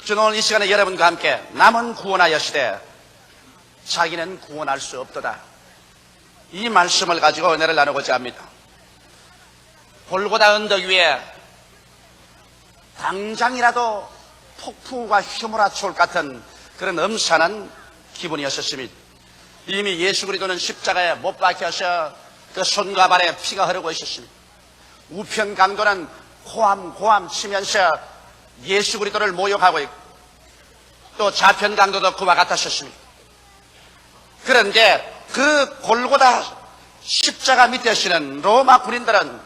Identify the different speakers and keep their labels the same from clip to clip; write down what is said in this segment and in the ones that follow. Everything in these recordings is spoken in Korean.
Speaker 1: 저는 오늘 이 시간에 여러분과 함께 남은 구원하여시되 자기는 구원할 수 없도다, 이 말씀을 가지고 은혜를 나누고자 합니다. 골고다 언덕 위에 당장이라도 폭풍과 휘몰아칠 것 같은 그런 음산한 기분이었습니다. 이미 예수 그리스도는 십자가에 못 박혀서 그 손과 발에 피가 흐르고 있었습니다. 우편 강도는 호함 치면서 예수 그리스도를 모욕하고 있고, 또 좌편 강도도 그와 같았었습니다. 그런데 그 골고다 십자가 밑에 서는 로마 군인들은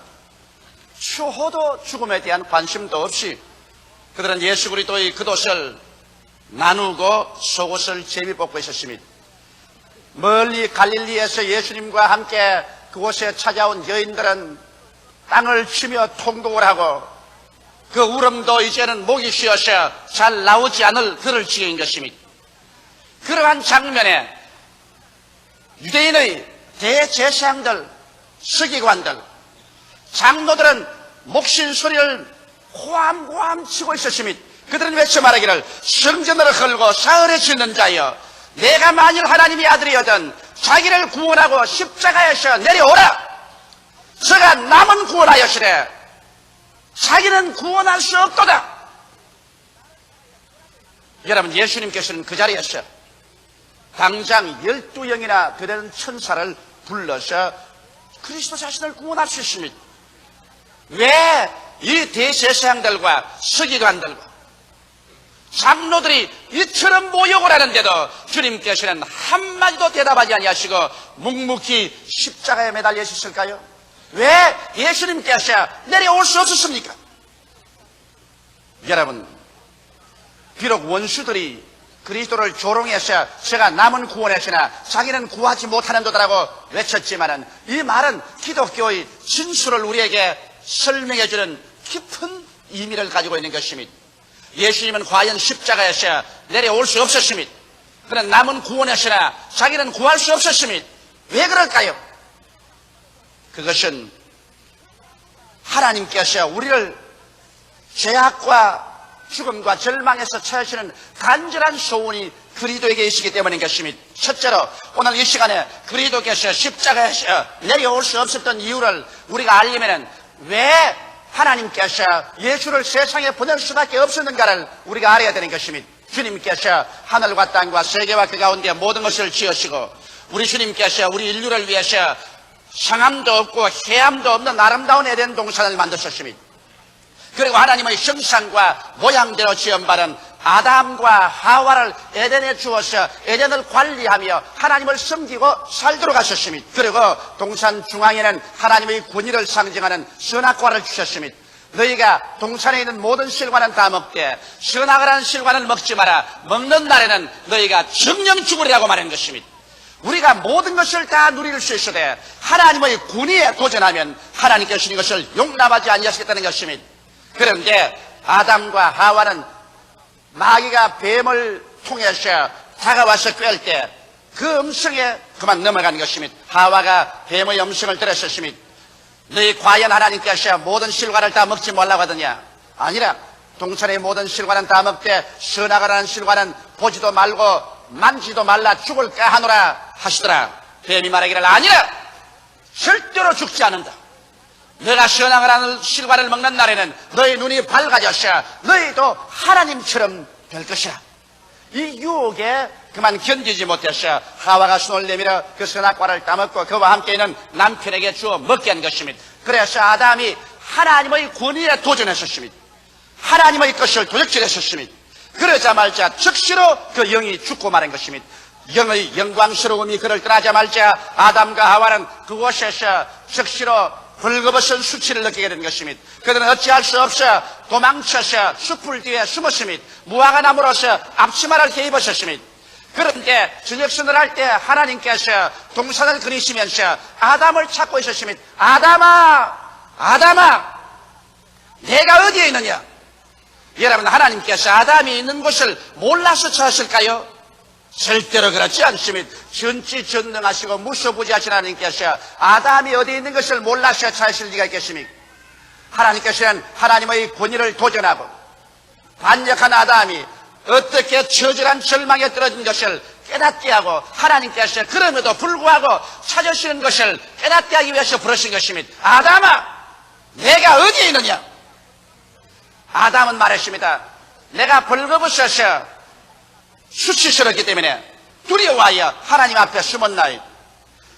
Speaker 1: 추호도 죽음에 대한 관심도 없이 그들은 예수 그리스도의 겉옷을 나누고 속옷을 제비뽑고 있었습니다. 멀리 갈릴리에서 예수님과 함께 그곳에 찾아온 여인들은 땅을 치며 통곡을 하고 그 울음도 이제는 목이 쉬어서 잘 나오지 않을 그럴 지경인 것입니다. 그러한 장면에 유대인의 대제사장들, 서기관들, 장로들은 목신 소리를 호함호함 치고 있었습니다. 그들은 외쳐 말하기를, 성전을 헐고 사흘에 짓는 자여, 내가 만일 하나님의 아들이거든 자기를 구원하고 십자가에서 내려오라. 저가 남은 구원하여시래 자기는 구원할 수 없도다. 여러분, 예수님께서는 그 자리에서 당장 12영이나 되는 천사를 불러서 그리스도 자신을 구원할 수 있습니다. 왜 이 대제사장들과 서기관들과 장로들이 이처럼 모욕을 하는데도 주님께서는 한마디도 대답하지 아니하시고 묵묵히 십자가에 매달려 있었을까요? 왜 예수님께서 내려올 수 없었습니까? 여러분, 비록 원수들이 그리스도를 조롱해서 제가 남은 구원했으나 자기는 구하지 못하는도다라고 외쳤지만은 이 말은 기독교의 진수를 우리에게 설명해주는 깊은 의미를 가지고 있는 것입니다. 예수님은 과연 십자가에서 내려올 수 없었습니다. 그는 남은 구원했으나 자기는 구할 수 없었습니다. 왜 그럴까요? 그것은 하나님께서 우리를 죄악과 죽음과 절망에서 찾으시는 간절한 소원이 그리스도에게 있기 때문인 것입니다. 첫째로 오늘 이 시간에 그리스도께서 십자가에서 내려올 수 없었던 이유를 우리가 알려면 왜 하나님께서 예수를 세상에 보낼 수밖에 없었는가를 우리가 알아야 되는 것입니다. 주님께서 하늘과 땅과 세계와 그 가운데 모든 것을 지으시고 우리 주님께서 우리 인류를 위해서 상함도 없고 해함도 없는 아름다운 에덴 동산을 만드셨습니다. 그리고 하나님의 형상과 모양대로 지음받은 아담과 하와를 에덴에 주어서 에덴을 관리하며 하나님을 섬기고 살도록 하셨습니다. 그리고 동산 중앙에는 하나님의 권위를 상징하는 선악과를 주셨습니다. 너희가 동산에 있는 모든 실과는 다 먹되 선악과라는 실과는 먹지 마라. 먹는 날에는 너희가 정령 죽으리라고 말한 것입니다. 우리가 모든 것을 다 누릴 수 있어도 하나님의 권위에 도전하면 하나님께서 이것을 용납하지 아니하시겠다는 것입니다. 그런데 아담과 하와는 마귀가 뱀을 통해서 다가와서 꿰을 때 그 음성에 그만 넘어가는 것입니다. 하와가 뱀의 음성을 들었었습니다. 너희 과연 하나님께서 모든 실과를 다 먹지 말라고 하더냐? 아니라 동산의 모든 실과는 다 먹되 선악과라는 실과는 보지도 말고 만지도 말라 죽을까 하노라 하시더라. 뱀이 말하기를 아니라 절대로 죽지 않는다. 내가 선악과라는 실과를 먹는 날에는 너희 눈이 밝아져서 너희도 하나님처럼 될 것이라. 이 유혹에 그만 견디지 못해서 하와가 손을 내밀어 그 선악과를 따먹고 그와 함께 있는 남편에게 주어 먹게 한 것입니다. 그래서 아담이 하나님의 권위에 도전했었습니다. 하나님의 것을 도적질했었습니다. 그러자마자 즉시로 그 영이 죽고 말한 것입니다. 영의 영광스러움이 그를 떠나자마자 아담과 하와는 그곳에서 즉시로 벌거벗은 수치를 느끼게 된 것입니다. 그들은 어찌할 수 없어 도망쳐서 숲을 뒤에 숨었습니다. 무화과 나무로서 앞치마를 입으셨습니다. 그런데 저녁선을 할 때 하나님께서 동산을 그리시면서 아담을 찾고 있었습니다. 아담아, 내가 어디에 있느냐? 여러분, 하나님께서 아담이 있는 곳을 몰라서 찾았을까요? 절대로 그렇지 않습니다. 전지전능하시고 무소부지하신 하나님께서 아담이 어디 있는 것을 몰라서 찾으실 리가 있겠습니까? 하나님께서는 하나님의 권위를 도전하고 반역한 아담이 어떻게 처절한 절망에 떨어진 것을 깨닫게 하고 하나님께서 그럼에도 불구하고 찾으시는 것을 깨닫게 하기 위해서 부르신 것입니다. 아담아, 내가 어디에 있느냐? 아담은 말했습니다. 내가 벌거벗어서 수치스럽기 때문에 두려워하여 하나님 앞에 숨었나이다.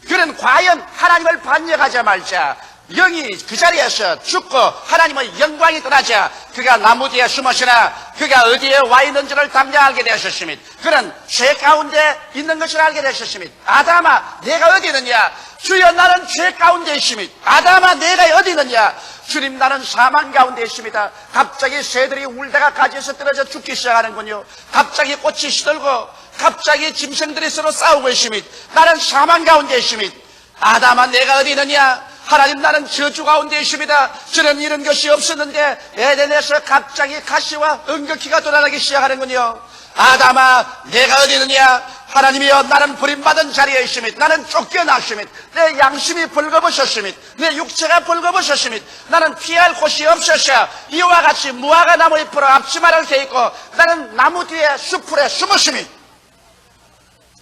Speaker 1: 그는 과연 하나님을 반역하자마자 영이 그 자리에서 죽고 하나님의 영광이 떠나자 그가 나무 뒤에 숨었으나 그가 어디에 와 있는지를 당장 알게 되었습니다. 그는 죄 가운데 있는 것을 알게 되었습니다. 아담아, 내가 어디 있느냐? 주여, 나는 죄 가운데 있습니다. 아담아, 내가 어디 있느냐? 주님, 나는 사망 가운데 있습니다. 갑자기 새들이 울다가 가지에서 떨어져 죽기 시작하는군요. 갑자기 꽃이 시들고 갑자기 짐승들이 서로 싸우고 있습니다. 나는 사망 가운데 있습니다. 아담아, 내가 어디 있느냐? 하나님, 나는 저주 가운데 있습니다. 저는 이런 것이 없었는데 에덴에서 갑자기 가시와 응격기가 돌아나기 시작하는군요. 아담아, 내가 어디 있느냐? 하나님이여, 나는 버림받은 자리에 있습니다. 나는 쫓겨났습니다. 내 양심이 벌거벗었습니다. 내 육체가 벌거벗었습니다. 나는 피할 곳이 없었어. 이와 같이 무화과 나무 잎으로 앞치마를 개입고 나는 나무 뒤에 수풀에 숨었습니다.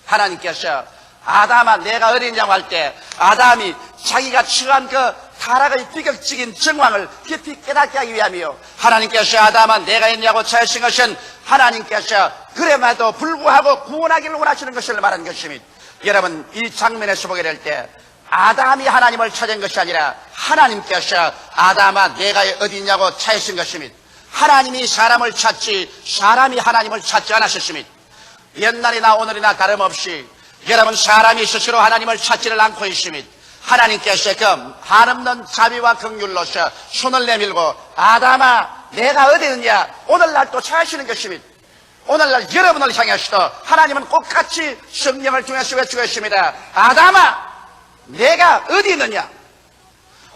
Speaker 1: 하나님께서 아담아, 내가 어디 있냐고 할 때 아담이 자기가 처한 그 타락의 비극적인 정황을 깊이 깨닫게 하기 위함이요, 하나님께서 아담아, 내가 있냐고 찾으신 것은 하나님께서 그럼에도 불구하고 구원하기를 원하시는 것을 말한 것입니다. 여러분, 이 장면에서 보게 될 때 아담이 하나님을 찾은 것이 아니라 하나님께서 아담아, 내가 어디 있냐고 찾으신 것입니다. 하나님이 사람을 찾지 사람이 하나님을 찾지 않았습니다. 옛날이나 오늘이나 다름없이 여러분, 사람이 스스로 하나님을 찾지를 않고 있습니다. 하나님께서 그 한없는 자비와 긍휼로서 손을 내밀고 아담아, 내가 어디 있느냐? 오늘날 또 찾으시는 것입니다. 오늘날 여러분을 향해서도 하나님은 똑같이 성령을 통해서 외치고 있습니다. 아담아, 내가 어디 있느냐?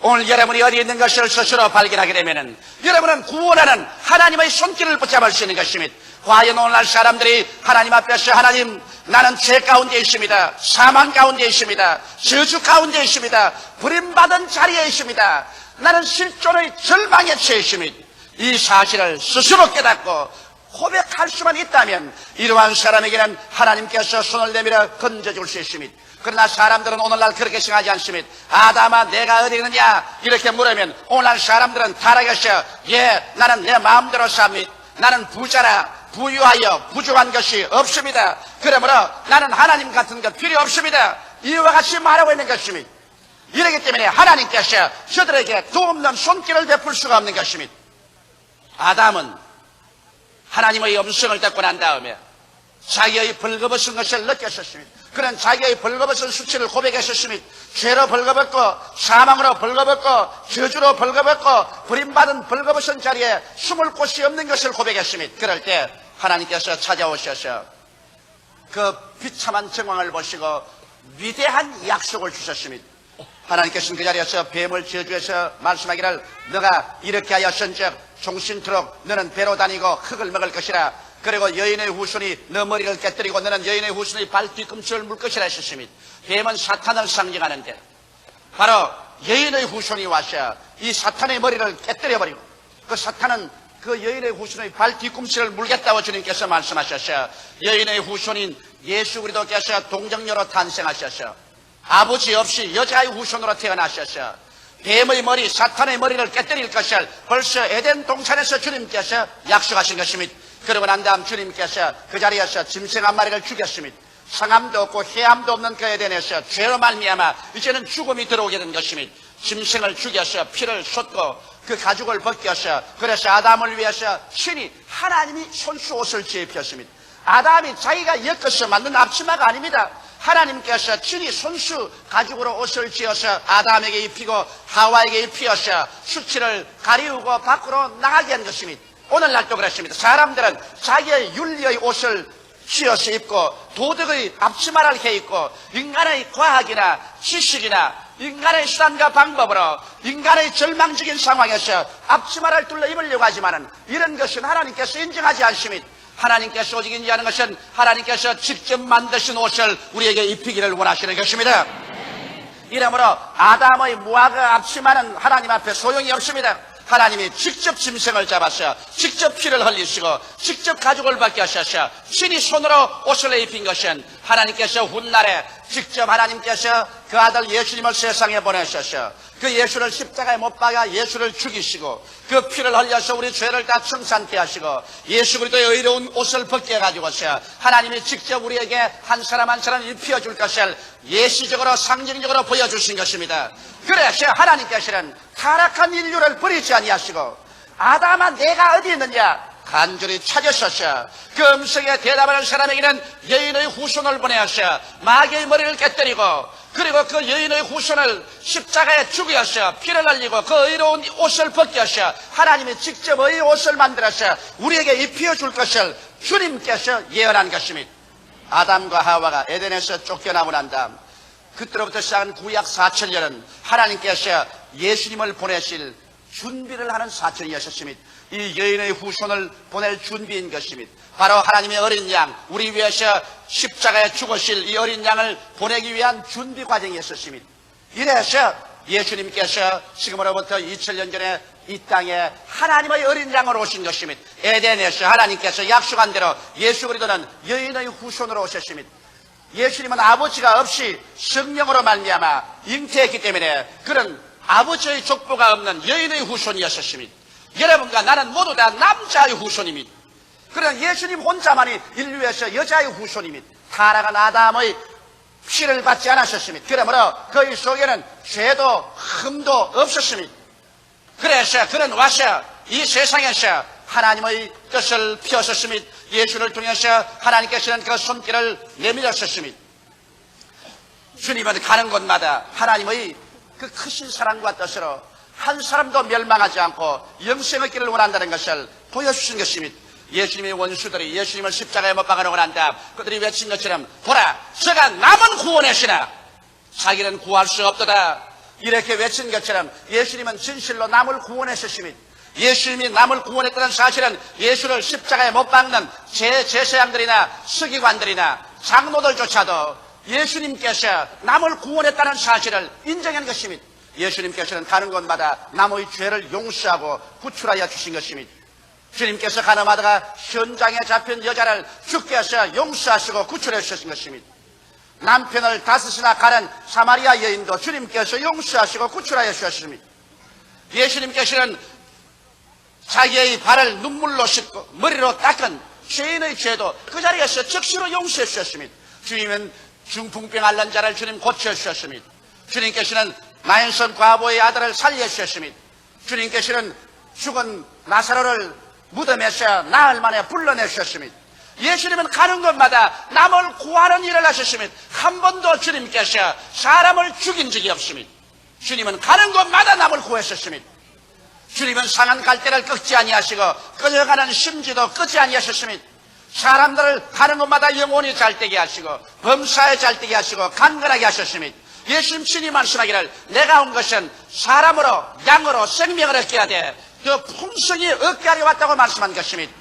Speaker 1: 오늘 여러분이 어디 있는 것을 스스로 발견하게 되면 여러분은 구원하는 하나님의 손길을 붙잡을 수 있는 것입니다. 과연 오늘날 사람들이 하나님 앞에서 하나님, 나는 죄 가운데 있습니다. 사망 가운데 있습니다. 저주 가운데 있습니다. 버림받은 자리에 있습니다. 나는 실존의 절망에 처해 있습니다. 이 사실을 스스로 깨닫고 고백할 수만 있다면 이러한 사람에게는 하나님께서 손을 내밀어 건져줄 수 있습니다. 그러나 사람들은 오늘날 그렇게 생각하지 않습니다. 아담아, 내가 어디 있느냐? 이렇게 물으면 오늘날 사람들은 타락해서 나는 내 마음대로 삽니다. 나는 부자라 부유하여 부족한 것이 없습니다. 그러므로 나는 하나님 같은 것 필요 없습니다. 이와 같이 말하고 있는 것입니다. 이러기 때문에 하나님께서 저들에게 도움없는 손길을 베풀 수가 없는 것입니다. 아담은 하나님의 음성을 듣고 난 다음에 자기의 벌거벗은 것을 느꼈었습니다. 그는 자기의 벌거벗은 수치를 고백했었습니다. 죄로 벌거벗고 사망으로 벌거벗고 저주로 벌거벗고 버림받은 벌거벗은 자리에 숨을 곳이 없는 것을 고백했습니다. 그럴 때 하나님께서 찾아오셔서 그 비참한 정황을 보시고 위대한 약속을 주셨습니다. 하나님께서는 그 자리에서 뱀을 저주해서 말씀하기를 너가 이렇게 하였은즉 종신토록 너는 배로 다니고 흙을 먹을 것이라. 그리고 여인의 후손이 너 머리를 깨뜨리고 너는 여인의 후손의 발 뒤꿈치를 물 것이라 했습니다. 뱀은 사탄을 상징하는데 바로 여인의 후손이 와서 이 사탄의 머리를 깨뜨려버리고 그 사탄은 그 여인의 후손의 발 뒤꿈치를 물겠다고 주님께서 말씀하셨어요. 여인의 후손인 예수 그리스도께서 동정녀로 탄생하셔서 아버지 없이 여자의 후손으로 태어나셔서 뱀의 머리, 사탄의 머리를 깨뜨릴 것을 벌써 에덴 동산에서 주님께서 약속하신 것입니다. 그러고 난 다음 주님께서 그 자리에서 짐승 한 마리를 죽였습니다. 상함도 없고 해함도 없는 그 에덴에서 죄로 말미암아 이제는 죽음이 들어오게 된 것입니다. 짐승을 죽여서 피를 쏟고 그 가죽을 벗겨서 그래서 아담을 위해서 신이 하나님이 손수 옷을 지으셨습니다. 아담이 자기가 엮어서 만든 앞치마가 아닙니다. 하나님께서 친히 손수 가죽으로 옷을 지어서 아담에게 입히고 하와에게 입히어서 수치를 가리우고 밖으로 나가게 한 것입니다. 오늘날도 그렇습니다. 사람들은 자기의 윤리의 옷을 씌어서 입고 도덕의 앞치마를 해 입고 인간의 과학이나 지식이나 인간의 수단과 방법으로 인간의 절망적인 상황에서 앞치마를 둘러 입으려고 하지만 이런 것은 하나님께서 인정하지 않습니다. 하나님께서 오직 인정하는 것은 하나님께서 직접 만드신 옷을 우리에게 입히기를 원하시는 것입니다. 이러므로 아담의 무화과 앞치마는 하나님 앞에 소용이 없습니다. 하나님이 직접 짐승을 잡아서 직접 피를 흘리시고 직접 가죽을 벗게 하셔서 신이 손으로 옷을 입힌 것은 하나님께서 훗날에 직접 하나님께서 그 아들 예수님을 세상에 보내셔서 그 예수를 십자가에 못 박아 예수를 죽이시고 그 피를 흘려서 우리 죄를 다 청산케 하시고 예수 그리스도의 의로운 옷을 벗게 해가지고서 하나님이 직접 우리에게 한 사람 한 사람 입혀줄 것을 예시적으로 상징적으로 보여주신 것입니다. 그래서 하나님께서는 타락한 인류를 버리지 아니하시고 아담아 내가 어디 있느냐 간절히 찾으셔서 그 음성에 대답하는 사람에게는 여인의 후손을 보내어서 마귀의 머리를 깨뜨리고 그리고 그 여인의 후손을 십자가에 죽여서 피를 흘리고 그 의로운 옷을 벗게 하셔 하나님이 직접 의 옷을 만들어서 우리에게 입혀줄 것을 주님께서 예언한 것입니다. 아담과 하와가 에덴에서 쫓겨나고 난 다음 그때로부터 시작한 구약 4천년은 하나님께서 예수님을 보내실 준비를 하는 4천이었습니다. 이 여인의 후손을 보낼 준비인 것입니다. 바로 하나님의 어린 양, 우리 위해서 십자가에 죽으실 이 어린 양을 보내기 위한 준비 과정이었습니다. 이래서 예수님께서 지금으로부터 2000년 전에 이 땅에 하나님의 어린 양으로 오신 것입니다. 에덴에서 하나님께서 약속한 대로 예수 그리스도는 여인의 후손으로 오셨습니다. 예수님은 아버지가 없이 성령으로 말미암아 잉태했기 때문에 그런 아버지의 족보가 없는 여인의 후손이었습니다. 여러분과 나는 모두 다 남자의 후손입니다. 그러나 예수님 혼자만이 인류에서 여자의 후손입니다. 타락한 아담의 피를 받지 않으셨습니다. 그러므로 그의 속에는 죄도 흠도 없었습니다. 그래서 그는 와서 이 세상에서 하나님의 뜻을 피웠었습니다. 예수를 통해서 하나님께서는 그 손길을 내밀었었습니다. 주님은 가는 곳마다 하나님의 그 크신 사랑과 뜻으로 한 사람도 멸망하지 않고 영생의 길을 원한다는 것을 보여주신 것입니다. 예수님의 원수들이 예수님을 십자가에 못 박아놓고 난 다음 그들이 외친 것처럼 보라 저가 남은 구원의 신아 자기는 구할 수 없도다 이렇게 외친 것처럼 예수님은 진실로 남을 구원했습니다. 예수님이 남을 구원했다는 사실은 예수를 십자가에 못 박는 제사장들이나 서기관들이나 장로들조차도 예수님께서 남을 구원했다는 사실을 인정한 것입니다. 예수님께서는 가는 곳마다 남의 죄를 용서하고 구출하여 주신 것입니다. 주님께서 가는 곳마다 현장에 잡힌 여자를 주께서 용서하시고 구출해 주신 것입니다. 남편을 다섯이나 가는 사마리아 여인도 주님께서 용서하시고 구출하여 주셨습니다. 예수님께서는 자기의 발을 눈물로 씻고 머리로 닦은 죄인의 죄도 그 자리에서 즉시로 용서해 주셨습니다. 주님은 중풍병 앓는 자를 주님 고쳐주셨습니다. 주님께서는 나인선 과부의 아들을 살려주셨습니다. 주님께서는 죽은 나사로를 무덤에서 나흘 만에 불러내주셨습니다. 예수님은 가는 곳마다 남을 구하는 일을 하셨습니다. 한 번도 주님께서 사람을 죽인 적이 없습니다. 주님은 가는 곳마다 남을 구했었습니다. 주님은 상한 갈대를 꺾지 아니하시고 끌려가는 심지도 끄지 아니하셨습니다. 사람들을 가는 곳마다 영원히 잘되게 하시고 범사에 잘되게 하시고 강건하게 하셨습니다. 예수님 친히 말씀하기를 내가 온 것은 사람으로 양으로 생명을 얻게 하되 그 풍성히 얻게 하려 왔다고 말씀한 것입니다.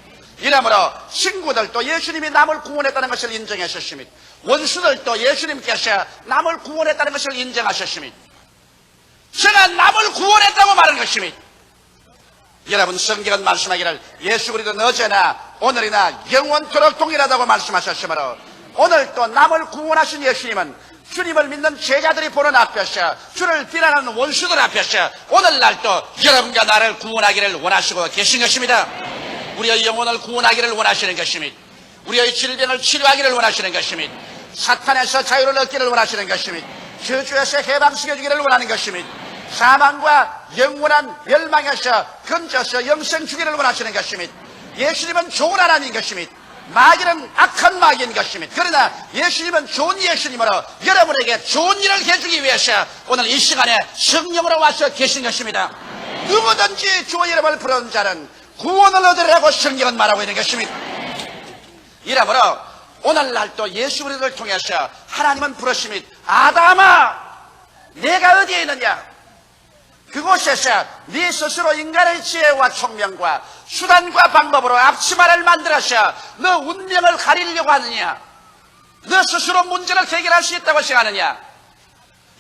Speaker 1: 이러므로 친구들도 예수님이 남을 구원했다는 것을 인정하셨습니다. 원수들도 예수님께서 남을 구원했다는 것을 인정하셨습니다. 제가 남을 구원했다고 말한 것입니다. 여러분 성경은 말씀하기를 예수 그리스도는 어제나 오늘이나 영원토록 동일하다고 말씀하셨으므로 오늘 또 남을 구원하신 예수님은 주님을 믿는 제자들이 보는 앞에서 주를 비난하는 원수들 앞에서 오늘날 또 여러분과 나를 구원하기를 원하시고 계신 것입니다. 우리의 영혼을 구원하기를 원하시는 것입니다. 우리의 질병을 치료하기를 원하시는 것입니다. 사탄에서 자유를 얻기를 원하시는 것입니다. 저주에서 해방시켜주기를 원하는 것입니다. 사망과 영원한 멸망에서 건져서 영생 주기를 원하시는 것입니다. 예수님은 좋은 하나님인 것입니다. 마귀는 악한 마귀인 것입니다. 그러나 예수님은 좋은 예수님으로 여러분에게 좋은 일을 해주기 위해서 오늘 이 시간에 성령으로 와서 계신 것입니다. 누구든지 주의 이름을 부르는 자는 구원을 얻으리라고 성경은 말하고 있는 것입니다. 이러므로 오늘날 또 예수 그리스도를 통해서 하나님은 부르십니다. 아담아 내가 어디에 있느냐? 그곳에서 네 스스로 인간의 지혜와 총명과 수단과 방법으로 앞치마를 만들어서 너 운명을 가리려고 하느냐? 너 스스로 문제를 해결할 수 있다고 생각하느냐?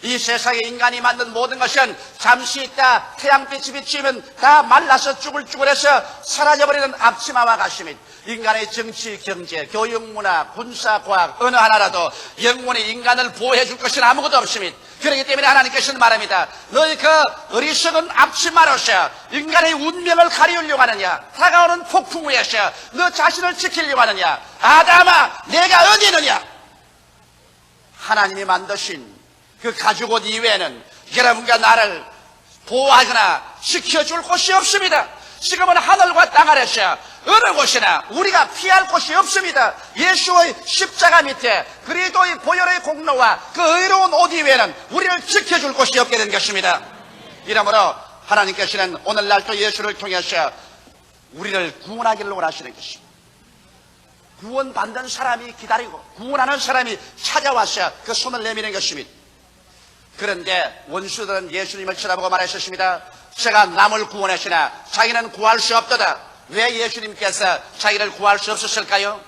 Speaker 1: 이 세상에 인간이 만든 모든 것은 잠시 있다 태양빛이 비치면 다 말라서 쭈글쭈글해서 사라져버리는 앞치마와 같습니다. 인간의 정치, 경제, 교육, 문화, 군사, 과학 어느 하나라도 영원히 인간을 보호해 줄 것은 아무것도 없습니다. 그렇기 때문에 하나님께서는 말합니다. 너희 그 어리석은 앞치마로서 인간의 운명을 가리우려고 하느냐, 다가오는 폭풍 위에서 너 자신을 지키려고 하느냐, 아담아 내가 어디 있느냐. 하나님이 만드신 그 가죽옷 이외에는 여러분과 나를 보호하거나 지켜줄 곳이 없습니다. 지금은 하늘과 땅 아래서 어느 곳이나 우리가 피할 곳이 없습니다. 예수의 십자가 밑에 그리스도의 보혈의 공로와 그 의로운 옷 이외에는 우리를 지켜줄 곳이 없게 된 것입니다. 이러므로 하나님께서는 오늘날 또 예수를 통해서 우리를 구원하기를 원하시는 것입니다. 구원받는 사람이 기다리고 구원하는 사람이 찾아와서 그 손을 내미는 것입니다. 그런데 원수들은 예수님을 쳐다보고 말하셨습니다. 제가 남을 구원하시나 자기는 구할 수 없도다. 왜 예수님께서 자기를 구할 수 없었을까요?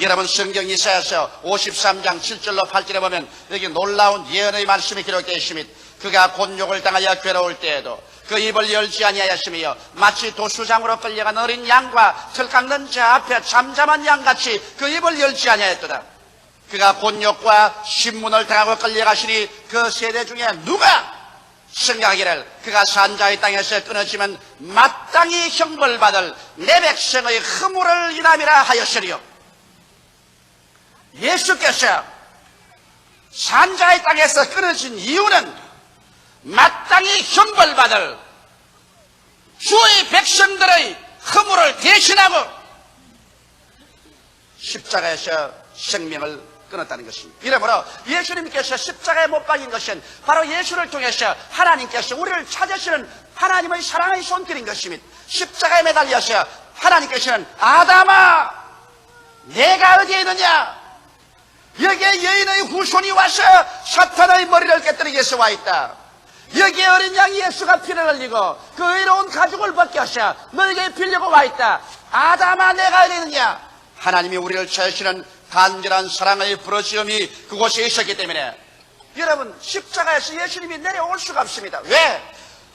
Speaker 1: 여러분 성경 이사야서 53장 7절로 8절에 보면 여기 놀라운 예언의 말씀이 기록되어 있습니다. 그가 곤욕을 당하여 괴로울 때에도 그 입을 열지 아니하였으며 마치 도수장으로 끌려간 어린 양과 털 깎는 자 앞에 잠잠한 양같이 그 입을 열지 아니하였도다. 그가 곤욕과 신문을 당하고 끌려가시니 그 세대 중에 누가 생각하기를 그가 산자의 땅에서 끊어지면 마땅히 형벌받을 내 백성의 허물을 인함이라 하였으리요. 예수께서 산자의 땅에서 끊어진 이유는 마땅히 형벌받을 주의 백성들의 허물을 대신하고 십자가에서 생명을 끊었다는 것입니다. 이러므로 예수님께서 십자가에 못 박인 것은 바로 예수를 통해서 하나님께서 우리를 찾으시는 하나님의 사랑의 손길인 것입니다. 십자가에 매달려서 하나님께서는 아담아 내가 어디에 있느냐, 여기에 여인의 후손이 와서 사탄의 머리를 깨뜨리기 위해서 와 있다. 여기에 어린 양 예수가 피를 흘리고 그 의로운 가죽을 벗겨서 너에게 빌려고 와 있다. 아담아 내가 어디 있느냐. 하나님이 우리를 찾으시는 간절한 사랑의 부르짖음이 그곳에 있었기 때문에 여러분 십자가에서 예수님이 내려올 수가 없습니다. 왜?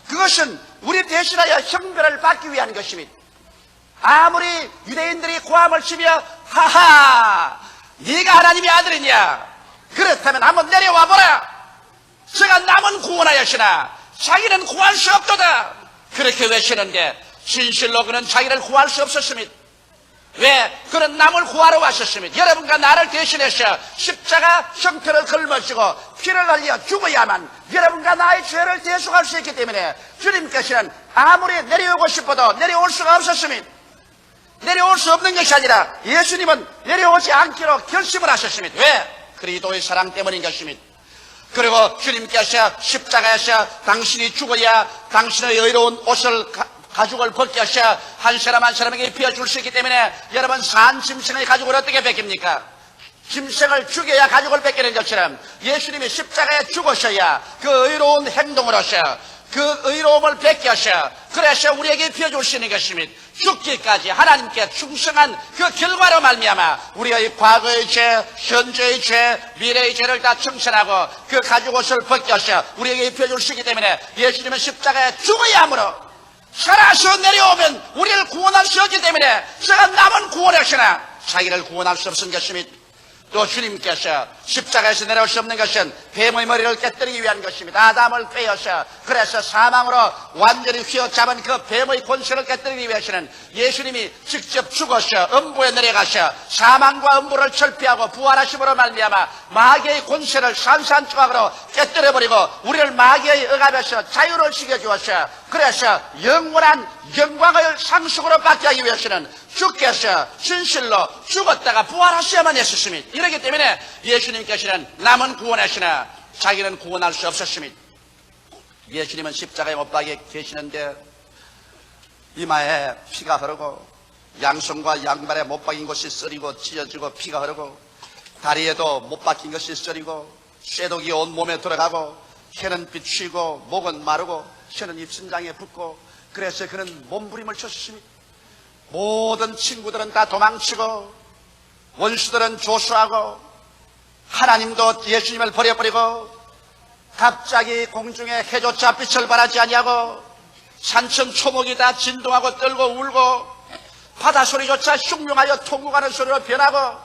Speaker 1: 그것은 우리 대신하여 형벌을 받기 위한 것입니다. 아무리 유대인들이 고함을 치며 하하 네가 하나님의 아들이냐, 그렇다면 한번 내려와 보라. 제가 남은 구원하였으나 자기는 구할 수 없도다. 그렇게 외치는데 진실로 그는 자기를 구할 수 없었습니다. 왜? 그는 남을 구하러 왔었습니다. 여러분과 나를 대신해서 십자가 형태를 걸머지고 피를 흘려 죽어야만 여러분과 나의 죄를 대속할 수 있기 때문에 주님께서는 아무리 내려오고 싶어도 내려올 수가 없었습니다. 내려올 수 없는 것이 아니라 예수님은 내려오지 않기로 결심을 하셨습니다. 왜? 그리스도의 사랑 때문인 것입니다. 그리고 주님께서 십자가에서 당신이 죽어야 당신의 의로운 옷을 가죽을 벗겨서 한 사람 한 사람에게 비워줄 수 있기 때문에 여러분 산 짐승의 가죽을 어떻게 벗깁니까? 짐승을 죽여야 가죽을 벗기는 것처럼 예수님이 십자가에 죽으셔야 그 의로운 행동으로서 그 의로움을 벗겨서 그래서 우리에게 비워줄 수 있는 것입니다. 죽기까지 하나님께 충성한 그 결과로 말미암아 우리의 과거의 죄, 현재의 죄, 미래의 죄를 다 청산하고 그 가죽옷을 벗겨서 우리에게 비워줄 수 있기 때문에 예수님은 십자가에 죽어야 하므로 살아서 내려오면 우리를 구원할 수 없기 때문에 제가 남은 구원하시나 자기를 구원할 수 없은 것입니다. 또 주님께서 십자가에서 내려올 수 없는 것은 뱀의 머리를 깨뜨리기 위한 것입니다. 아담을 빼어서 그래서 사망으로 완전히 휘어잡은 그 뱀의 권세를 깨뜨리기 위해서는 예수님이 직접 죽어서 음부에 내려가서 사망과 음부를 철폐하고 부활하심으로 말미암아 마귀의 권세를 산산조각으로 깨뜨려버리고 우리를 마귀의 억압에서 자유를 시켜주었어. 그래서 영원한 영광을 상속으로 받게 하기 위해서는 주께서 진실로 죽었다가 부활하셔야만 했었습니다. 이렇기 때문에 예수님께서는 남은 구원하시나 자기는 구원할 수 없었습니다. 예수님은 십자가에 못 박혀 계시는데 이마에 피가 흐르고 양손과 양발에 못 박힌 것이 쓰리고 찢어지고 피가 흐르고 다리에도 못 박힌 것이 쓰리고 쇠독이 온 몸에 들어가고 혀는 비치고 목은 마르고 혀는 입신장에 붙고 그래서 그는 몸부림을 쳤습니다. 모든 친구들은 다 도망치고 원수들은 조수하고 하나님도 예수님을 버려버리고 갑자기 공중에 해조차 빛을 발하지 아니하고 산천 초목이 다 진동하고 떨고 울고 바다 소리조차 흉흉하여 통곡하는 소리로 변하고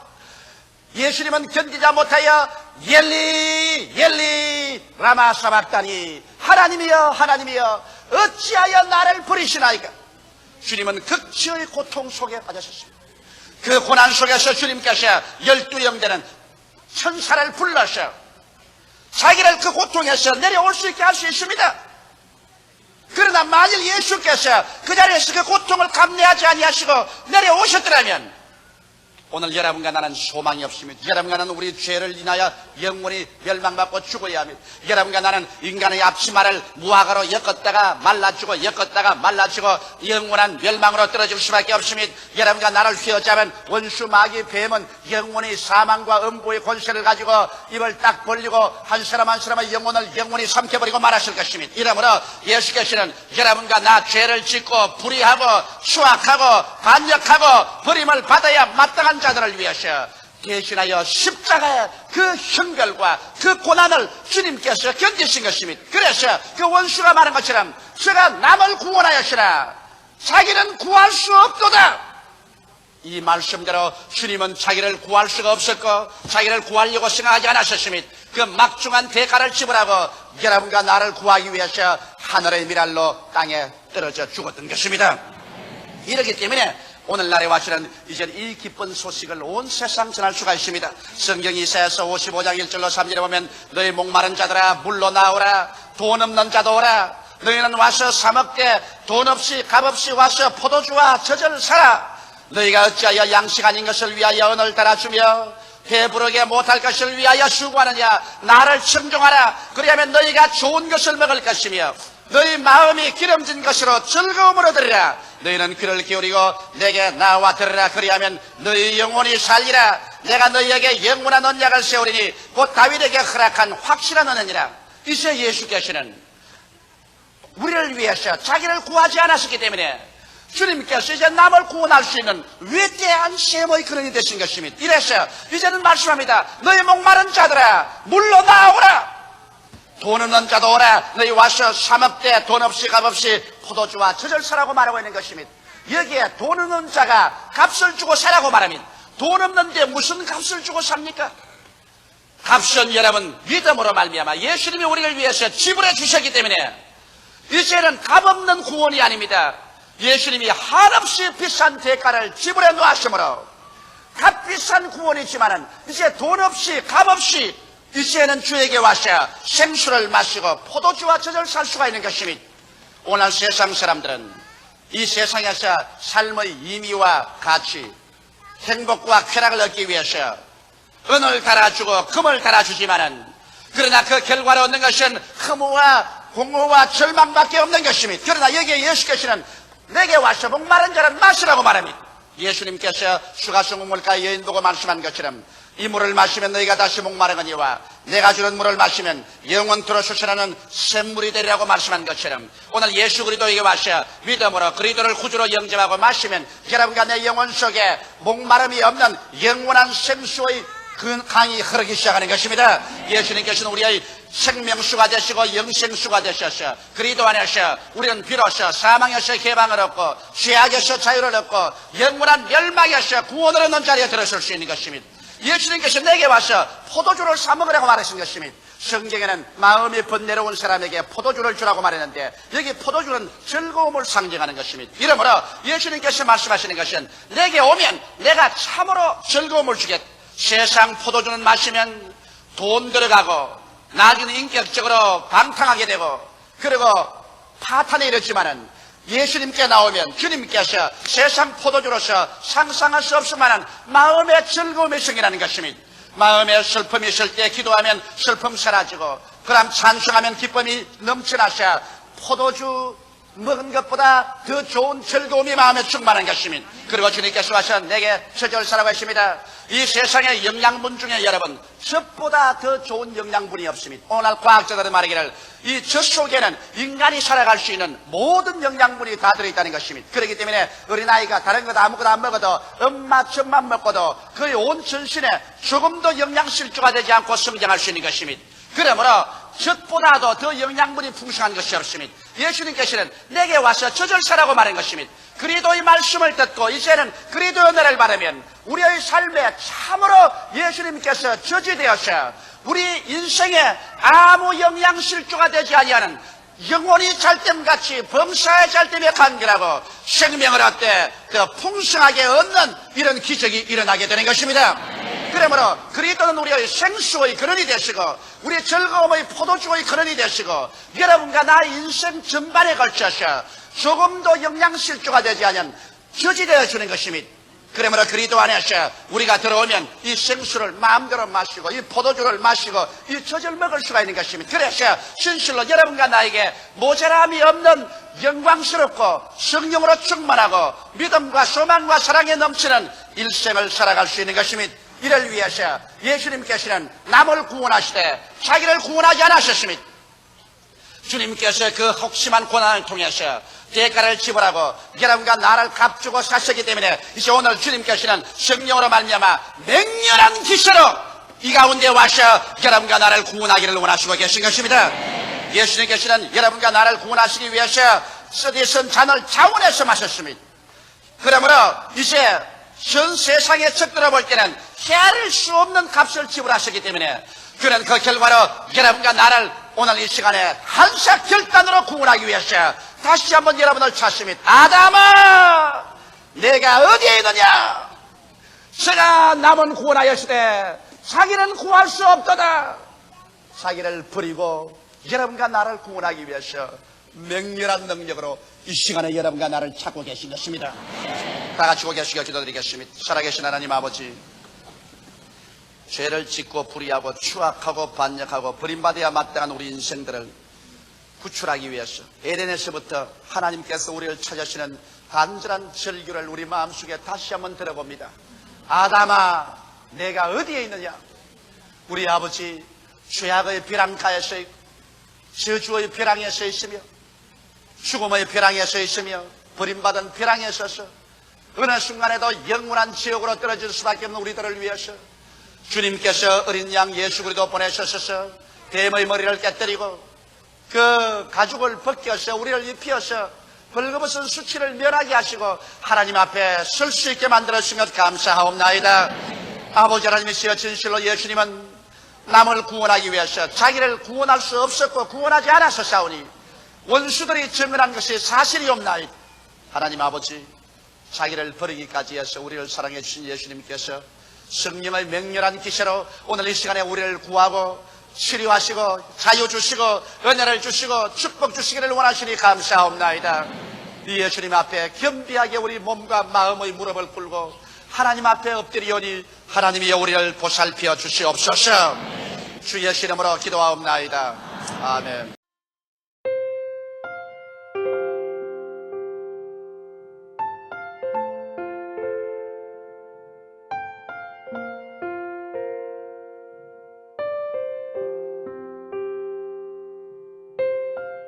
Speaker 1: 예수님은 견디지 못하여 엘리 엘리 라마 사박다니 하나님이여 하나님이여 어찌하여 나를 버리시나이까. 주님은 극치의 고통 속에 빠졌습니다. 그 고난 속에서 주님께서 12영 되는 천사를 불러서 자기를 그 고통에서 내려올 수 있게 할 수 있습니다. 그러나 만일 예수께서 그 자리에서 그 고통을 감내하지 아니하시고 내려오셨더라면 오늘 여러분과 나는 소망이 없습니다. 여러분과 나는 우리 죄를 인하여 영원히 멸망받고 죽어야 합니다. 여러분과 나는 인간의 앞치마를 무화과로 엮었다가 말라주고 엮었다가 말라주고 영원한 멸망으로 떨어질 수밖에 없습니다. 여러분과 나를 휘어잡은 원수 마귀 뱀은 영원히 사망과 음부의 권세를 가지고 입을 딱 벌리고 한 사람 한 사람의 영혼을 영원히 삼켜버리고 말하실 것입니다. 이러므로 예수께서는 여러분과 나 죄를 짓고 불의하고 추악하고 반역하고 버림을 받아야 마땅한 자들을 위해서 대신하여 십자가의 그 형벌과 그 고난을 주님께서 견디신 것입니다. 그래서 그 원수가 말한 것처럼 제가 남을 구원하였으나 자기는 구할 수 없도다. 이 말씀대로 주님은 자기를 구할 수가 없었고 자기를 구하려고 생각하지 않으셨습니다. 그 막중한 대가를 지불하고 여러분과 나를 구하기 위해서 하늘의 미랄로 땅에 떨어져 죽었던 것입니다. 이렇기 때문에 오늘날에 와서는 이제 이 기쁜 소식을 온 세상 전할 수가 있습니다. 성경 이사야서 55장 1절로 3절에 보면 너희 목마른 자들아 물로 나오라. 돈 없는 자도 오라. 너희는 와서 사 먹되 돈 없이 값 없이 와서 포도주와 젖을 사라. 너희가 어찌하여 양식 아닌 것을 위하여 은을 달아주며 배부르게 못할 것을 위하여 수고하느냐. 나를 청종하라. 그리하면 너희가 좋은 것을 먹을 것이며 너희 마음이 기름진 것으로 즐거움을 얻으리라. 너희는 귀를 기울이고 내게 나와 들으라. 그리하면 너희 영혼이 살리라. 내가 너희에게 영원한 언약을 세우리니 곧 다윗에게 허락한 확실한 언약이라. 이제 예수께서는 우리를 위해서 자기를 구하지 않았기 때문에 주님께서 이제 남을 구원할 수 있는 위대한 셈의 근원이 되신 것입니다. 이래서 이제는 말씀합니다. 너희 목마른 자들아 물로 나오라. 돈 없는 자도 오라. 너희 와서 사 먹되 돈 없이 값 없이 포도주와 젖을 사라고 말하고 있는 것입니다. 여기에 돈 없는 자가 값을 주고 사라고 말합니다. 돈 없는데 무슨 값을 주고 삽니까? 값은 여러분 믿음으로 말미암아 예수님이 우리를 위해서 지불해 주셨기 때문에 이제는 값없는 구원이 아닙니다. 예수님이 한없이 비싼 대가를 지불해 놓으심으로 값비싼 구원이지만은 이제 돈 없이 값 없이 이제는 주에게 와서 생수를 마시고 포도주와 젖을 살 수가 있는 것입니다. 오늘 세상 사람들은 이 세상에서 삶의 의미와 가치, 행복과 쾌락을 얻기 위해서 은을 달아주고 금을 달아주지만은 그러나 그 결과로 얻는 것은 허무와 공허와 절망밖에 없는 것입니다. 그러나 여기에 예수께서는 내게 와서 목마른 자는 마시라고 말합니다. 예수님께서 수가성 물가에 여인 보고 말씀한 것처럼 이 물을 마시면 너희가 다시 목마르거니와 내가 주는 물을 마시면 영원토록 솟아나는 샘물이 되리라고 말씀한 것처럼 오늘 예수 그리스도에게 와서 믿음으로 그리스도를 구주로 영접하고 마시면 여러분과 내 영혼 속에 목마름이 없는 영원한 생수의 그 강이 흐르기 시작하는 것입니다. 예수님께서는 우리의 생명수가 되시고 영생수가 되셔서 그리스도 안에서 우리는 비로소 사망에서 해방을 얻고 죄악에서 자유를 얻고 영원한 멸망에서 구원을 얻는 자리에 들어설 수 있는 것입니다. 예수님께서 내게 와서 포도주를 사 먹으라고 말하신 것입니다. 성경에는 마음이 번뇌로운 사람에게 포도주를 주라고 말했는데 여기 포도주는 즐거움을 상징하는 것입니다. 이러므로 예수님께서 말씀하시는 것은 내게 오면 내가 참으로 즐거움을 주겠다. 세상 포도주는 마시면 돈 들어가고 나중에 인격적으로 방탕하게 되고 그리고 파탄에 이르지만은 예수님께 나오면 주님께서 세상 포도주로서 상상할 수 없을 만한 마음의 즐거움이 생기라는 것입니다. 마음에 슬픔이 있을 때 기도하면 슬픔 사라지고 그럼 찬송하면 기쁨이 넘쳐나셔 포도주 먹은 것보다 더 좋은 즐거움이 마음에 충만한 것입니다. 그리고 주님께서 와서 내게 젖을 사라고 했습니다. 이 세상의 영양분 중에 여러분 젖보다 더 좋은 영양분이 없습니다. 오늘 과학자들은 말하기를 이 젖 속에는 인간이 살아갈 수 있는 모든 영양분이 다 들어있다는 것입니다. 그렇기 때문에 어린아이가 다른 것 아무것도 안 먹어도 엄마 젖만 먹고도 그의 온 전신에 조금도 영양실조가 되지 않고 성장할 수 있는 것입니다. 그러므로 젖보다도 더 영양분이 풍성한 것이 없습니다. 예수님께서는 내게 와서 젖을 사라고 말한 것입니다. 그리스도의 말씀을 듣고 이제는 그리스도의 은혜를 받으면 우리의 삶에 참으로 예수님께서 젖이 되어서 우리 인생에 아무 영양실조가 되지 아니하는 영혼이 잘됨같이 범사의 잘됨에 간결하고 생명을 얻되 더 풍성하게 얻는 이런 기적이 일어나게 되는 것입니다. 그러므로 그리스도는 우리의 생수의 근원이 되시고 우리의 즐거움의 포도주의 근원이 되시고 여러분과 나의 인생 전반에 걸쳐서 조금도 영양실조가 되지 않은 젖이 되어주는 것입니다. 그러므로 그리스도 안에서 우리가 들어오면 이 생수를 마음대로 마시고 이 포도주를 마시고 이 젖을 먹을 수가 있는 것입니다. 그래서 진실로 여러분과 나에게 모자람이 없는 영광스럽고 성령으로 충만하고 믿음과 소망과 사랑에 넘치는 일생을 살아갈 수 있는 것입니다. 이를 위해서 예수님께서는 남을 구원하시되 자기를 구원하지 않으셨습니다. 주님께서 그 혹심한 고난을 통해서 대가를 지불하고 여러분과 나를 값주고 사셨기 때문에 이제 오늘 주님께서는 성령으로 말미암아 맹렬한 기세로 이 가운데 와서 여러분과 나를 구원하기를 원하시고 계신 것입니다. 예수님께서는 여러분과 나를 구원하시기 위해서 쓰디쓴 잔을 자원해서 마셨습니다. 그러므로 이제 전 세상의 적들어 볼 때는 헤아릴 수 없는 값을 지불하셨기 때문에 그는 그 결과로 여러분과 나를 오늘 이 시간에 한사 결단으로 구원하기 위해서 다시 한번 여러분을 찾습니다. 아담아, 내가 어디에 있느냐? 제가 남은 구원하였으되 자기는 구할 수 없도다. 자기를 버리고 여러분과 나를 구원하기 위해서 맹렬한 능력으로 이 시간에 여러분과 나를 찾고 계신 것입니다. 다 같이 고개시켜 기도드리겠습니다. 살아계신 하나님 아버지, 죄를 짓고 불의하고 추악하고 반역하고 버림받아야 마땅한 우리 인생들을 구출하기 위해서 에덴에서부터 하나님께서 우리를 찾으시는 간절한 절규를 우리 마음속에 다시 한번 들어봅니다. 아담아, 내가 어디에 있느냐? 우리 아버지 죄악의 벼랑가에 서 있고 저주의 벼랑에 서 있으며 죽음의 벼랑에 서 있으며 버림받은 벼랑에 서서 어느 순간에도 영원한 지옥으로 떨어질 수밖에 없는 우리들을 위해서 주님께서 어린 양 예수 그리스도 보내셔서 뱀의 머리를 깨뜨리고 그 가죽을 벗겨서 우리를 입히어서 벌거벗은 수치를 면하게 하시고 하나님 앞에 설 수 있게 만들었으며 감사하옵나이다. 아버지 하나님이시여, 진실로 예수님은 남을 구원하기 위해서 자기를 구원할 수 없었고 구원하지 않았었사오니 원수들이 증언한 것이 사실이옵나이다. 하나님 아버지, 자기를 버리기까지 해서 우리를 사랑해 주신 예수님께서 성령의 맹렬한 기세로 오늘 이 시간에 우리를 구하고 치료하시고 자유 주시고 은혜를 주시고 축복 주시기를 원하시니 감사합니다. 이 예수님 앞에 겸비하게 우리 몸과 마음의 무릎을 꿇고 하나님 앞에 엎드리오니 하나님이 우리를 보살펴 주시옵소서. 주의 이름으로 기도하옵나이다. 아멘.